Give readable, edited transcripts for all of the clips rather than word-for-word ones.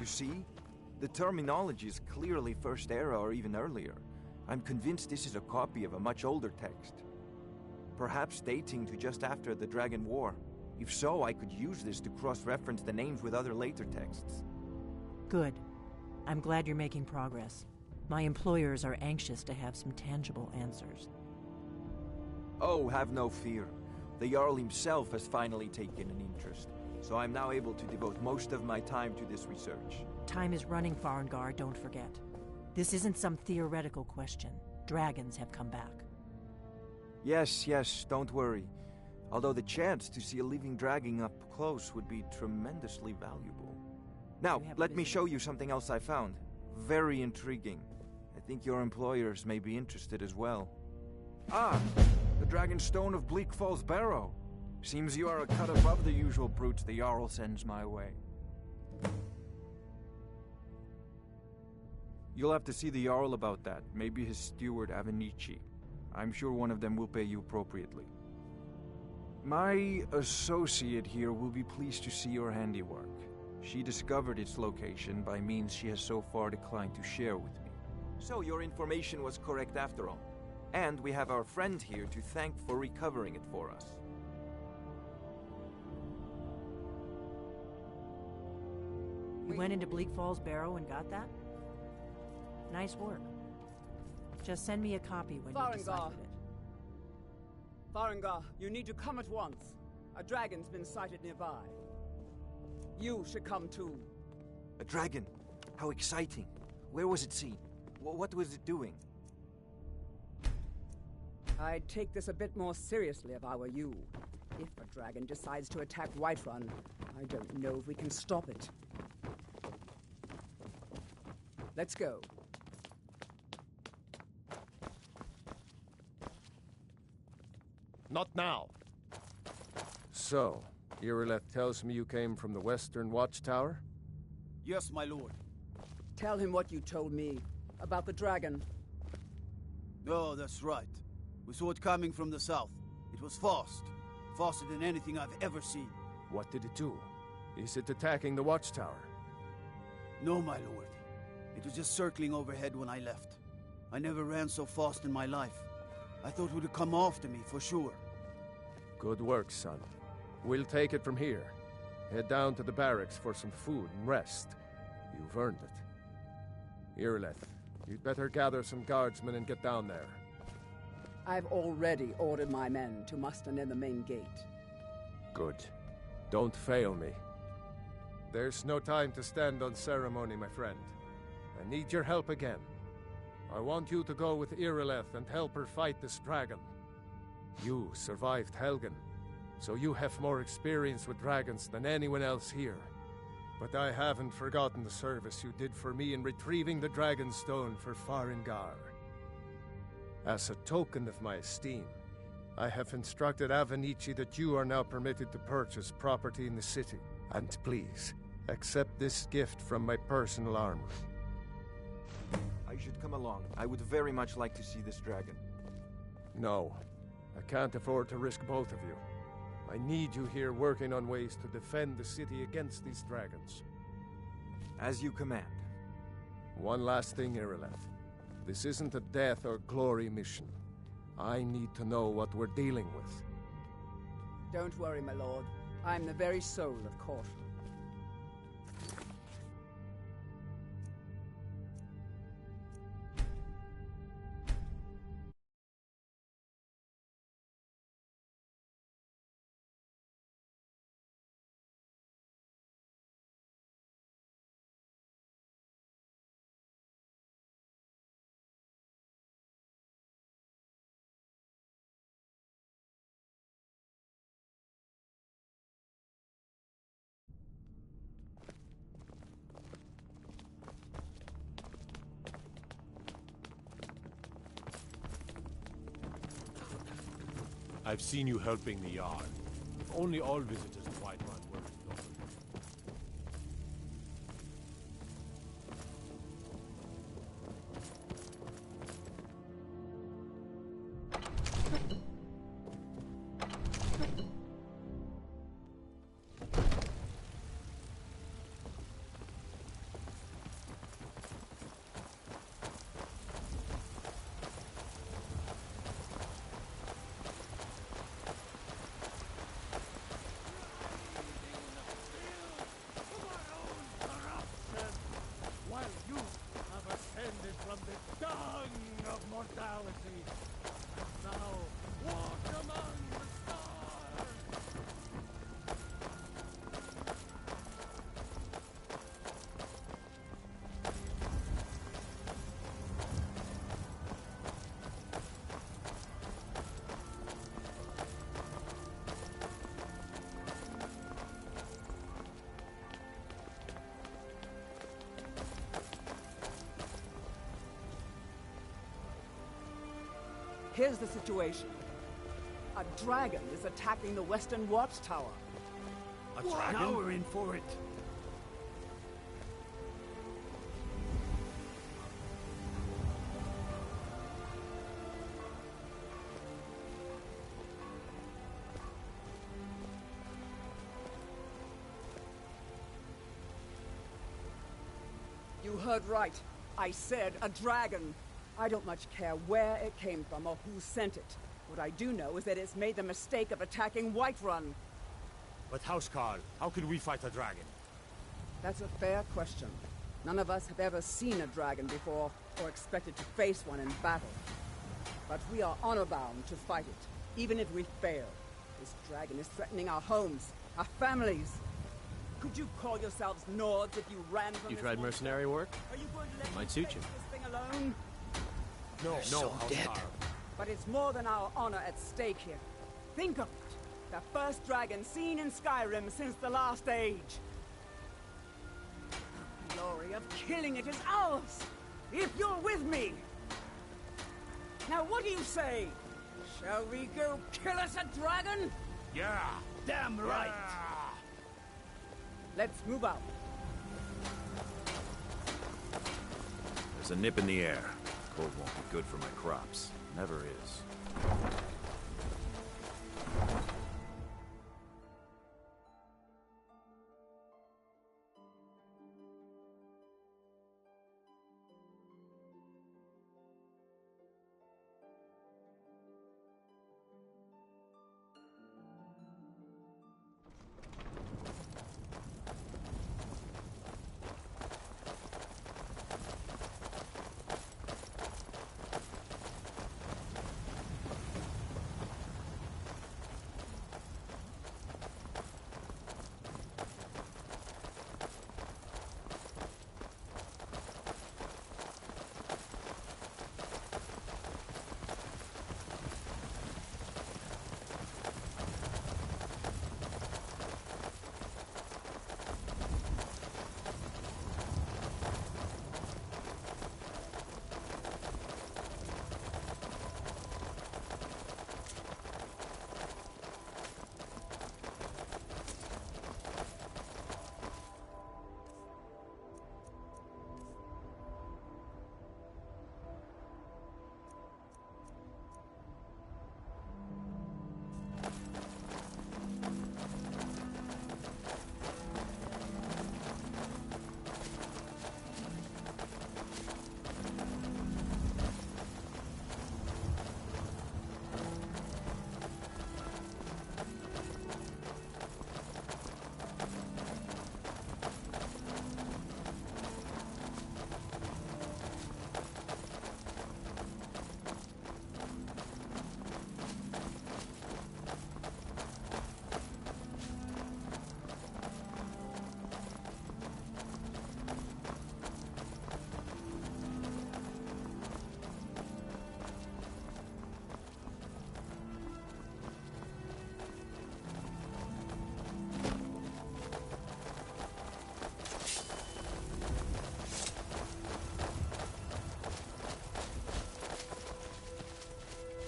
You see? The terminology is clearly First Era or even earlier. I'm convinced this is a copy of a much older text. Perhaps dating to just after the Dragon War. If so, I could use this to cross-reference the names with other later texts. Good. I'm glad you're making progress. My employers are anxious to have some tangible answers. Oh, have no fear. The Jarl himself has finally taken an interest, so I'm now able to devote most of my time to this research. Time is running, Farengar, don't forget. This isn't some theoretical question. Dragons have come back. Yes, don't worry. Although the chance to see a living dragon up close would be tremendously valuable. Now, let me show you something else I found. Very intriguing. I think your employers may be interested as well. Ah! The Dragonstone of Bleak Falls Barrow. Seems you are a cut above the usual brutes the Jarl sends my way. You'll have to see the Jarl about that. Maybe his steward, Avenici. I'm sure one of them will pay you appropriately. My associate here will be pleased to see your handiwork. She discovered its location by means she has so far declined to share with me. So your information was correct after all. And we have our friend here to thank for recovering it for us. You went into Bleak Falls Barrow and got that? Nice work. Just send me a copy when you deciphered it. Farengar, you need to come at once. A dragon's been sighted nearby. You should come too. A dragon? How exciting. Where was it seen? What was it doing? I'd take this a bit more seriously if I were you. If a dragon decides to attack Whiterun, I don't know if we can stop it. Let's go. Not now. So, Irileth tells me you came from the Western Watchtower? Yes, my lord. Tell him what you told me about the dragon. Oh, that's right. We saw it coming from the south. It was fast. Faster than anything I've ever seen. What did it do? Is it attacking the Watchtower? No, my lord. It was just circling overhead when I left. I never ran so fast in my life. I thought it would come after me, for sure. Good work, son. We'll take it from here. Head down to the barracks for some food and rest. You've earned it. Irileth, you'd better gather some guardsmen and get down there. I've already ordered my men to muster near the main gate. Good. Don't fail me. There's no time to stand on ceremony, my friend. I need your help again. I want you to go with Irileth and help her fight this dragon. You survived Helgen, so you have more experience with dragons than anyone else here. But I haven't forgotten the service you did for me in retrieving the Dragon's Stone for Farengar. As a token of my esteem, I have instructed Avenici that you are now permitted to purchase property in the city. And please, accept this gift from my personal armor. I should come along. I would very much like to see this dragon. No, I can't afford to risk both of you. I need you here working on ways to defend the city against these dragons. As you command. One last thing, Irileth. This isn't a death or glory mission. I need to know what we're dealing with. Don't worry, my lord. I'm the very soul of caution. I've seen you helping the Yard. If only all visitors to Whiterun were as noble. Here's the situation. A dragon is attacking the Western Watchtower. A dragon? Now we're in for it. heard right. I said a dragon. I don't much care where it came from or who sent it. What I do know is that it's made the mistake of attacking Whiterun. But Housecarl, how can we fight a dragon? That's a fair question. None of us have ever seen a dragon before, or expected to face one in battle. But we are honor-bound to fight it, even if we fail. This dragon is threatening our homes, our families. Could you call yourselves Nords if you ran from You this tried one? mercenary work? Are you going to let It me might suit face you. this thing alone? No, so dead. Housecarl. But it's more than our honor at stake here. Think of it. The first dragon seen in Skyrim since the last age. The glory of killing it is ours, if you're with me. Now what do you say? Shall we go kill us a dragon? Yeah! Damn right! Yeah. Let's move out. There's a nip in the air. Cold won't be good for my crops. Never is.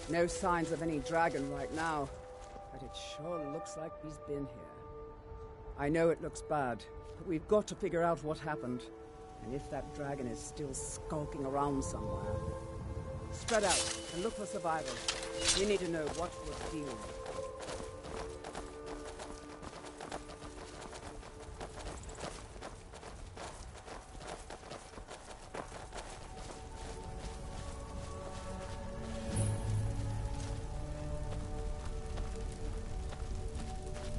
No signs of any dragon right now, but it sure looks like he's been here. I know it looks bad, but we've got to figure out what happened. And if that dragon is still skulking around somewhere. Spread out and look for survivors. We need to know what we're dealing with.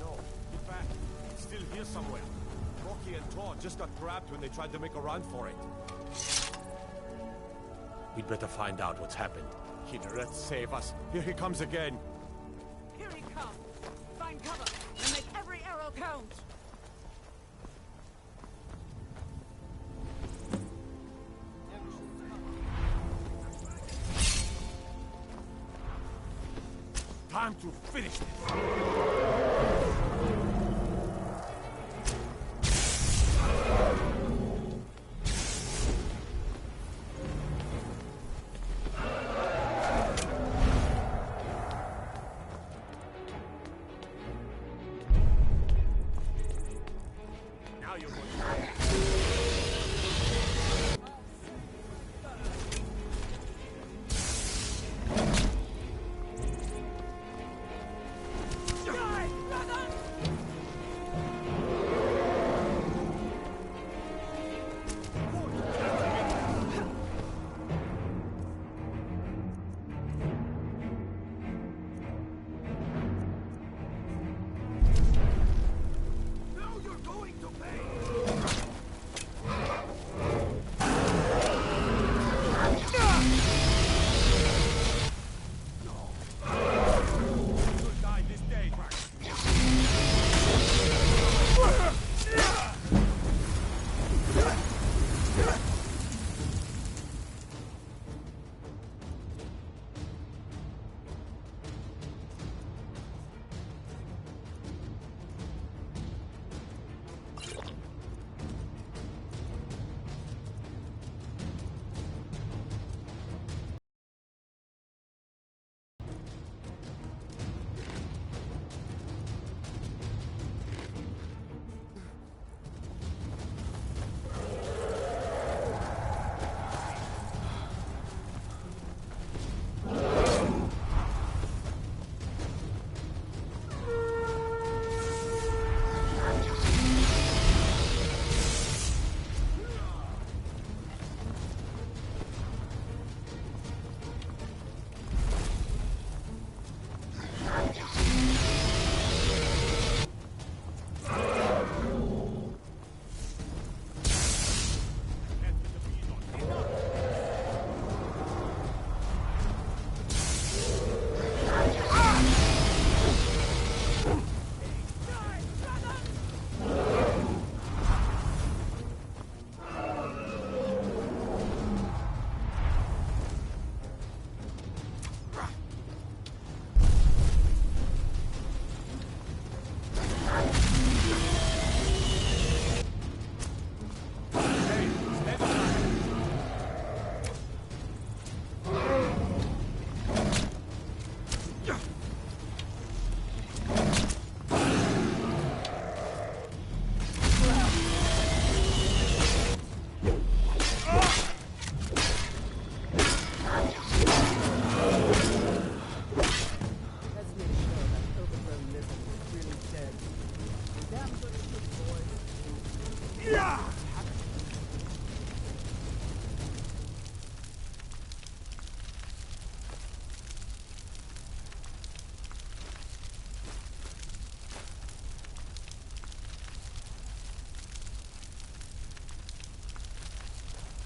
No, get back. It's still here somewhere. Rocky and Tor just got grabbed when they tried to make a run for it. We'd better find out what's happened. Kynareth, save us. Here he comes again. Here he comes! Find cover and make every arrow count! Time to finish this. Now you're going to...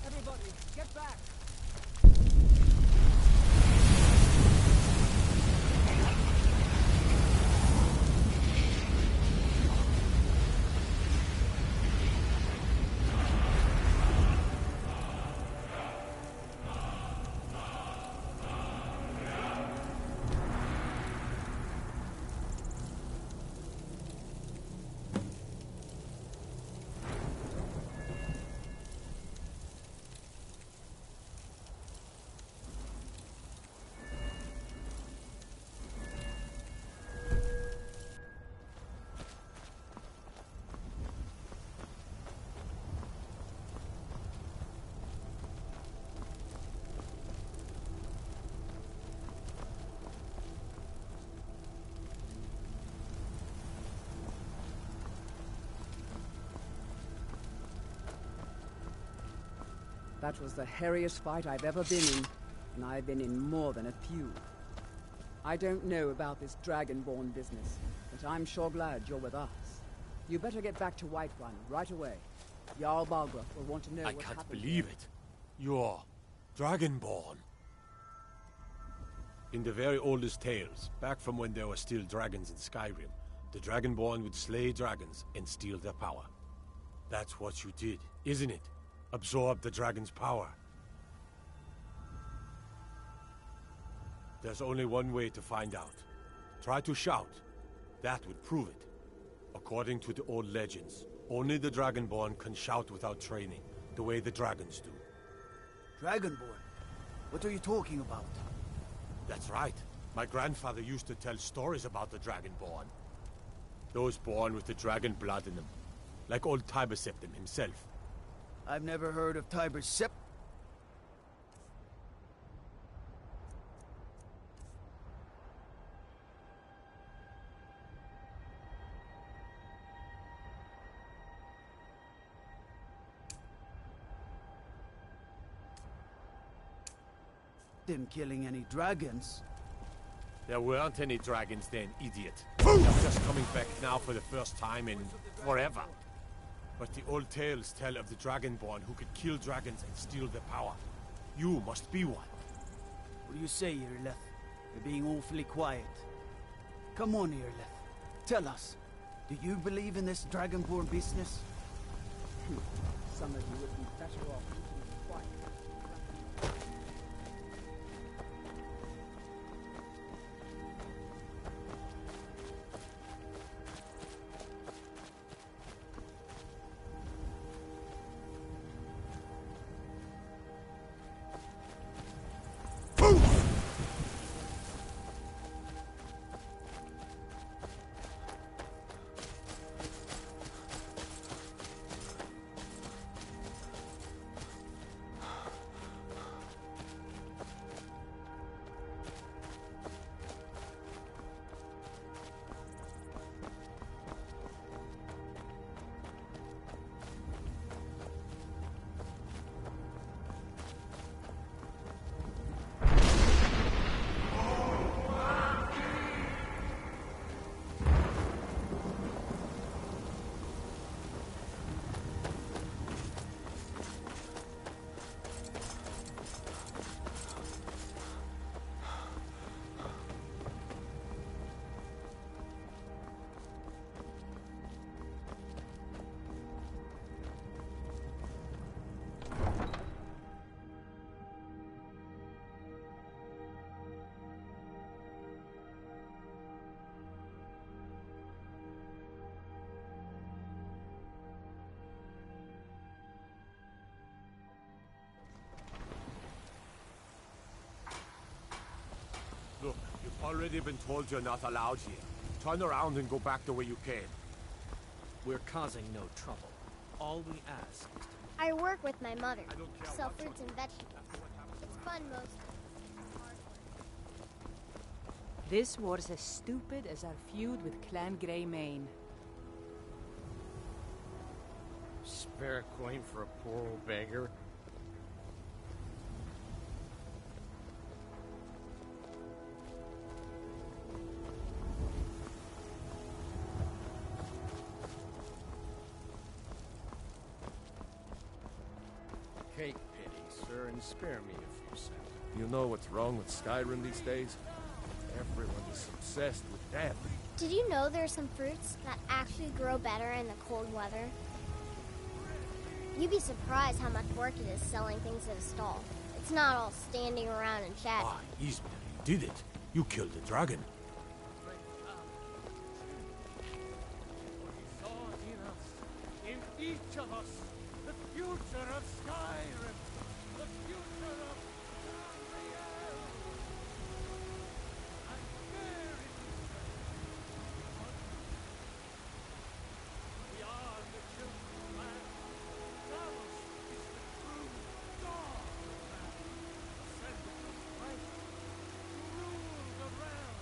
Everybody, get back! That was the hairiest fight I've ever been in, and I've been in more than a few. I don't know about this Dragonborn business, but I'm sure glad you're with us. You better get back to Whiterun right away. Jarl Balgruuf will want to know what happened. I can't believe it. You're Dragonborn. In the very oldest tales, back from when there were still dragons in Skyrim, the Dragonborn would slay dragons and steal their power. That's what you did, isn't it? Absorb the dragon's power. There's only one way to find out. Try to shout. That would prove it. According to the old legends, only the Dragonborn can shout without training, the way the dragons do. Dragonborn? What are you talking about? That's right. My grandfather used to tell stories about the Dragonborn. Those born with the dragon blood in them. Like old Tiber Septim himself. I've never heard of Tiber Sept. Them killing any dragons. There weren't any dragons then, idiot. They're just coming back now for the first time in forever. But the old tales tell of the Dragonborn who could kill dragons and steal their power. You must be one. What do you say, Irileth? You're being awfully quiet. Come on, Irileth. Tell us. Do you believe in this Dragonborn business? Some of you would be better off keeping quiet. Look, you've already been told you're not allowed here. Turn around and go back the way you came. We're causing no trouble. All we ask is to... I work with my mother. I don't care Sell what fruits you and do. vegetables. It's fun most. This was as stupid as our feud with Clan Greymane. spare coin for a poor old beggar? Cake pity, sir, and spare me a few cents. You know what's wrong with Skyrim these days? Everyone is obsessed with death. Did you know there are some fruits that actually grow better in the cold weather? You'd be surprised how much work it is selling things at a stall. It's not all standing around and chatting. Ah, Ismail, you did it. You killed the dragon. He saw in us, in each of us, the future of Skyrim, the future of Tamriel. And there it is. We are the children of man. Talos is the true God of man, ascended from Christ to rule the realm.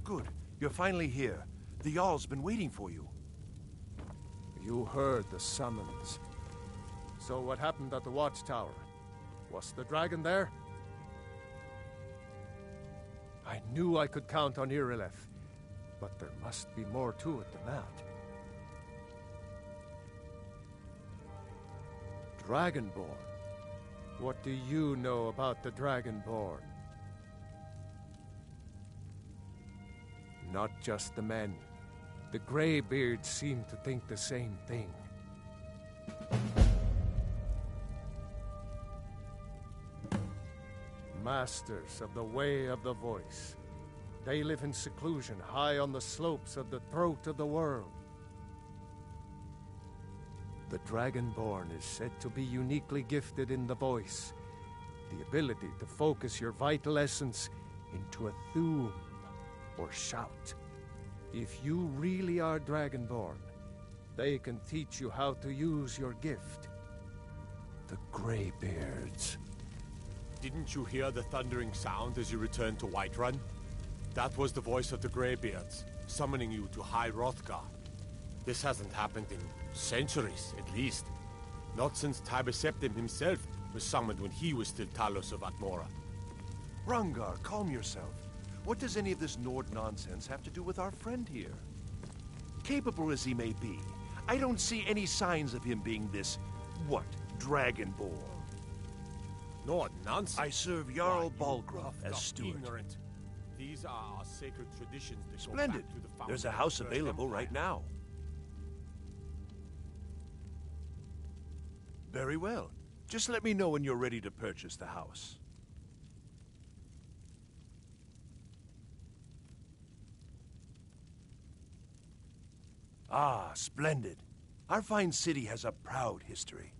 Good. You're finally here. The Jarl's been waiting for you. You heard the summons. So what happened at the watchtower? Was the dragon there? I knew I could count on Irileth, but there must be more to it than that. Dragonborn? What do you know about the Dragonborn? Not just the men. The Greybeards seem to think the same thing. Masters of the Way of the Voice. They live in seclusion high on the slopes of the throat of the world. The Dragonborn is said to be uniquely gifted in the voice, the ability to focus your vital essence into a thum or shout. If you really are Dragonborn, they can teach you how to use your gift. The Greybeards. Didn't you hear the thundering sound as you returned to Whiterun? That was the voice of the Greybeards, summoning you to High Hrothgar. This hasn't happened in centuries, at least. Not since Tiber Septim himself was summoned when he was still Talos of Atmora. Rangar, calm yourself. What does any of this Nord nonsense have to do with our friend here? Capable as he may be, I don't see any signs of him being this, what, Dragonborn. Nord nonsense? I serve Jarl Balgruuf as steward. Ignorant. These are our sacred traditions that Splendid. go back to the founding There's a of house the First available Empire. right now. Very well. Just let me know when you're ready to purchase the house. Ah, splendid. Our fine city has a proud history,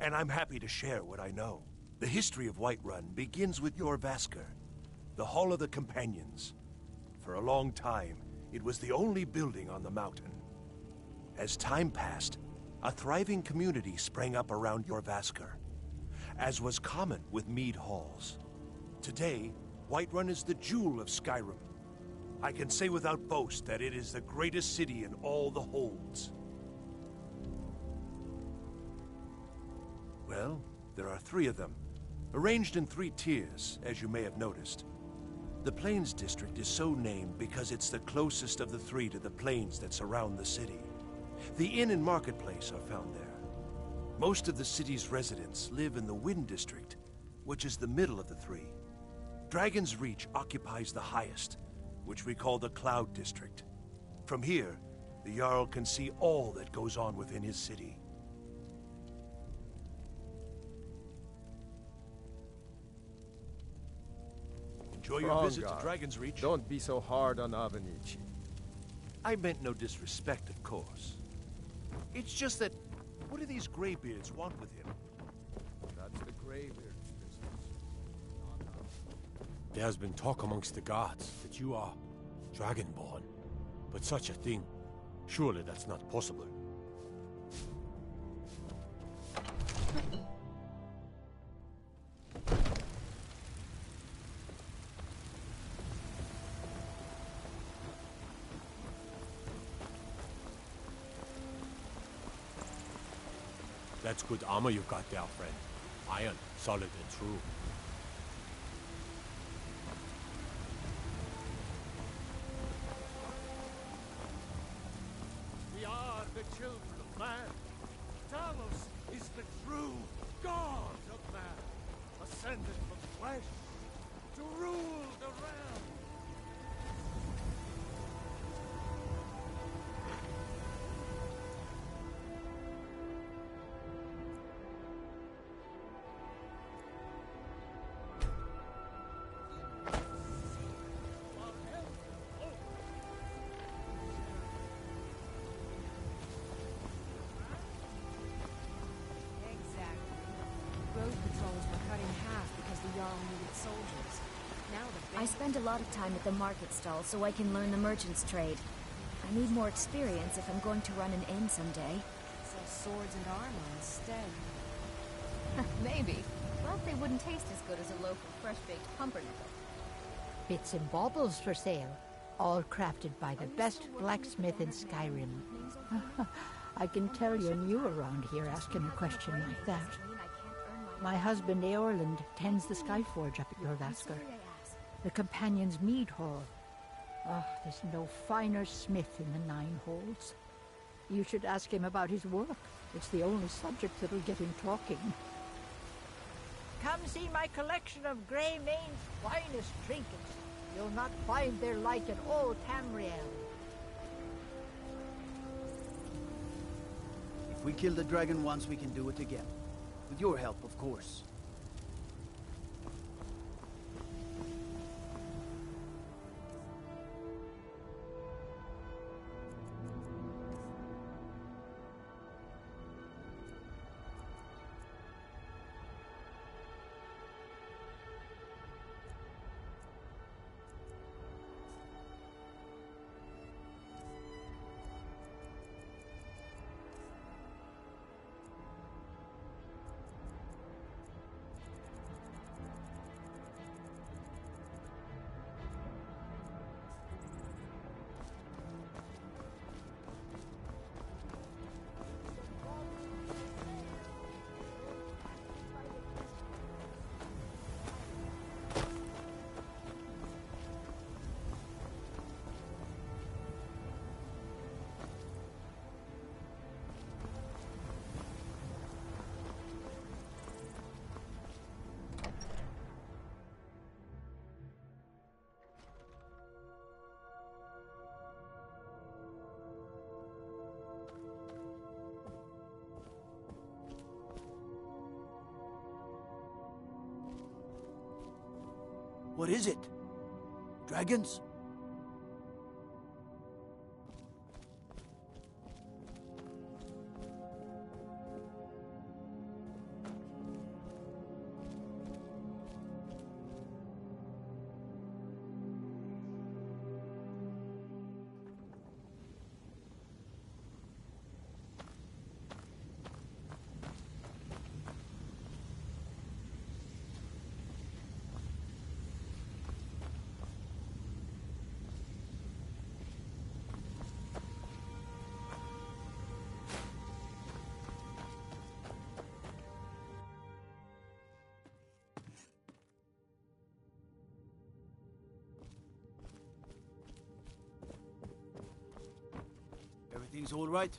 and I'm happy to share what I know. The history of Whiterun begins with Jorrvaskr, the Hall of the Companions. For a long time, it was the only building on the mountain. As time passed, a thriving community sprang up around Jorrvaskr, as was common with mead halls. Today, Whiterun is the jewel of Skyrim. I can say without boast that it is the greatest city in all the holds. Well, there are 3 of them, arranged in 3 tiers, as you may have noticed. The Plains District is so named because it's the closest of the 3 to the plains that surround the city. The inn and marketplace are found there. Most of the city's residents live in the Wind District, which is the middle of the 3. Dragon's Reach occupies the highest, which we call the Cloud District. From here, the Jarl can see all that goes on within his city. Enjoy your visit to Dragon's Reach. Don't be so hard on Avenici. I meant no disrespect, of course. It's just that, what do these graybeards want with him? That's the graybeard's business. There has been talk amongst the guards that you are Dragonborn. But such a thing, surely that's not possible. That's good armor you've got there, friend. Iron, solid and true. We are the children of man. Talos is the true god of man, ascended from flesh to rule the realm. I spend a lot of time at the market stall so I can learn the merchant's trade. I need more experience if I'm going to run an inn someday. Sell swords and armor instead. Maybe. But they wouldn't taste as good as a local fresh-baked pumpernickel. Bits and baubles for sale, all crafted by the best blacksmith in Skyrim. I can tell you're new around here asking a question like that. My husband Eorland tends the Skyforge up at your Vasker. The Companion's Mead Hall. Oh, there's no finer smith in the Nine Holds. You should ask him about his work. It's the only subject that'll get him talking. Come see my collection of Grey Mane's finest trinkets. You'll not find their like in all Tamriel. If we kill the dragon once, we can do it again. With your help, of course. What is it? Dragons? Everything's all right?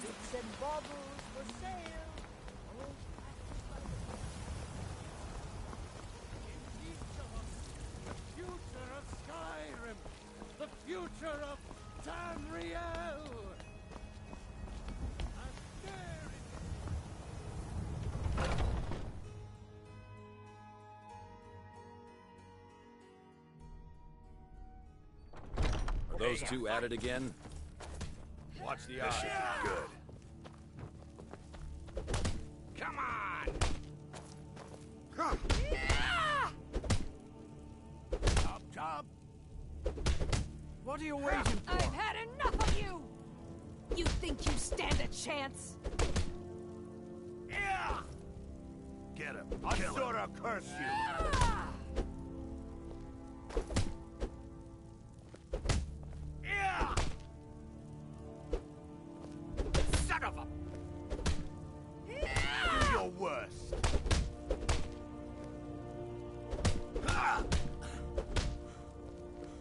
Bits and baubles for sale, The future of Skyrim! The future of Tamriel! Are those two at it again? Watch the This eyes. should be good. Come on! Come! Chop, chop! What are you waiting for? I've had enough of you! You think you stand a chance? Yeah! Get him. Asura curse you! Yeah! Son of a... Do your worst.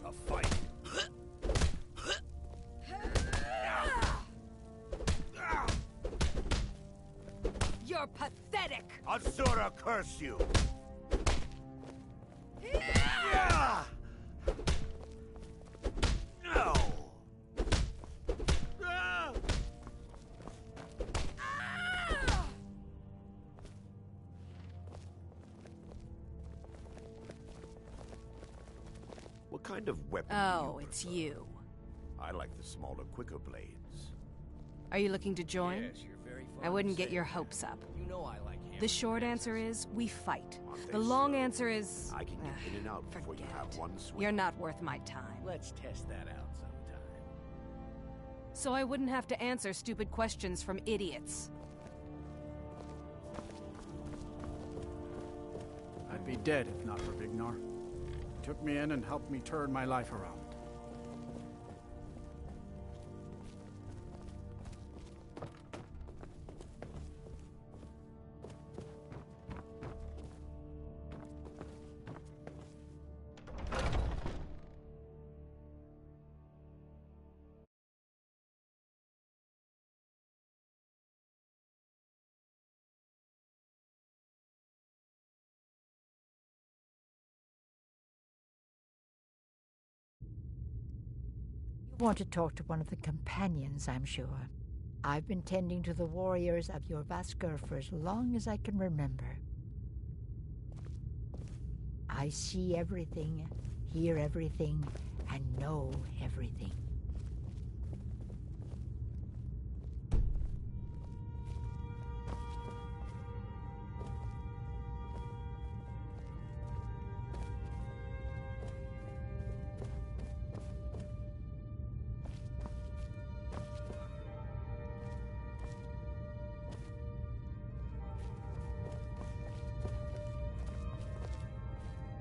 A fight. You're pathetic! Asura curse you! Yeah! No! Ah! What kind of weapon do Oh, you it's prefer? you. I like the smaller, quicker blades. Are you looking to join? Yes, you're very fond I wouldn't of get saying your that. hopes up. You know I like hammering The short axes. answer is, we fight. Aren't they The long slow? answer is... I can get in and out before you have forget. one swing. You're not worth my time. Let's test that out sometime. So I wouldn't have to answer stupid questions from idiots. I'd be dead if not for Vignar. He took me in and helped me turn my life around. You want to talk to one of the companions, I'm sure. I've been tending to the warriors of your Vasker for as long as I can remember. I see everything, hear everything, and know everything.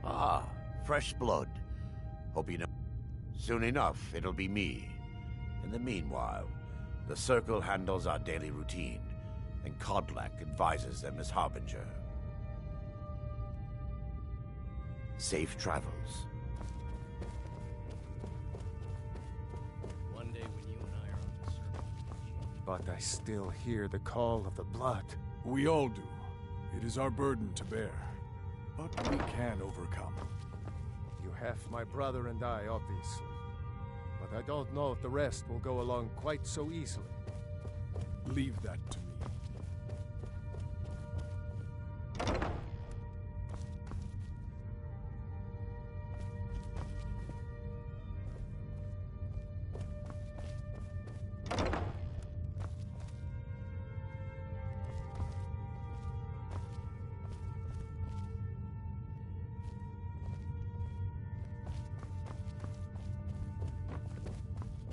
Ah, fresh blood. Hope you know. Soon enough, it'll be me. In the meanwhile, the Circle handles our daily routine, and Kodlak advises them as Harbinger. Safe travels. One day when you and I are on the circle. But I still hear the call of the blood. We all do. It is our burden to bear. But we can overcome. You have my brother and I, obviously. But I don't know if the rest will go along quite so easily. Leave that to me.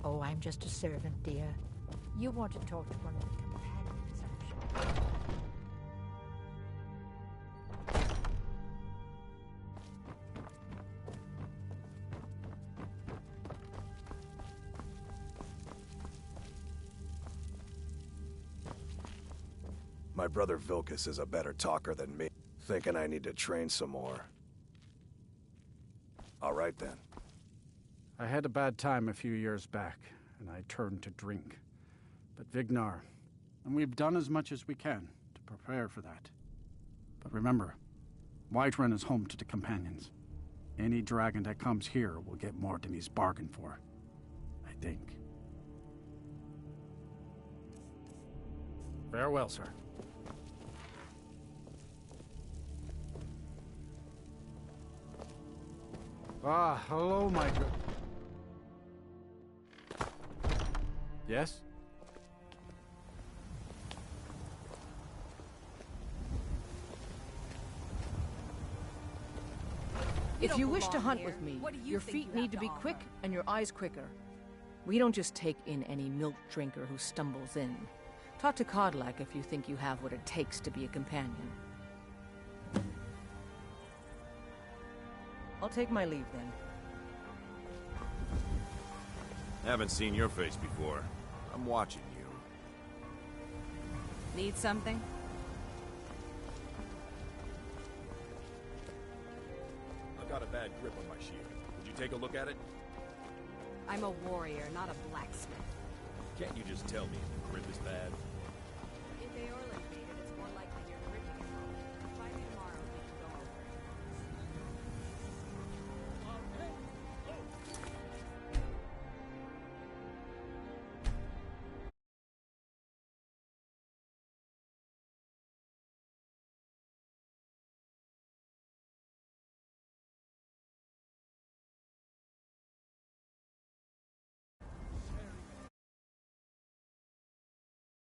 Oh, I'm just a servant, dear. You want to talk to one of the companions, I'm sure. My brother Vilkas is a better talker than me, thinking I need to train some more. All right then. I had a bad time a few years back, and I turned to drink. But Vignar, and we've done as much as we can to prepare for that. But remember, Whiterun is home to the companions. Any dragon that comes here will get more than he's bargained for. I think. Farewell, sir. Ah, hello, my good... Yes? If you wish to hunt with me, your feet need to be quick and your eyes quicker. We don't just take in any milk drinker who stumbles in. Talk to Kodlak if you think you have what it takes to be a companion. I'll take my leave then. Haven't seen your face before. I'm watching you. Need something? I've got a bad grip on my shield. Would you take a look at it? I'm a warrior, not a blacksmith. Can't you just tell me if the grip is bad?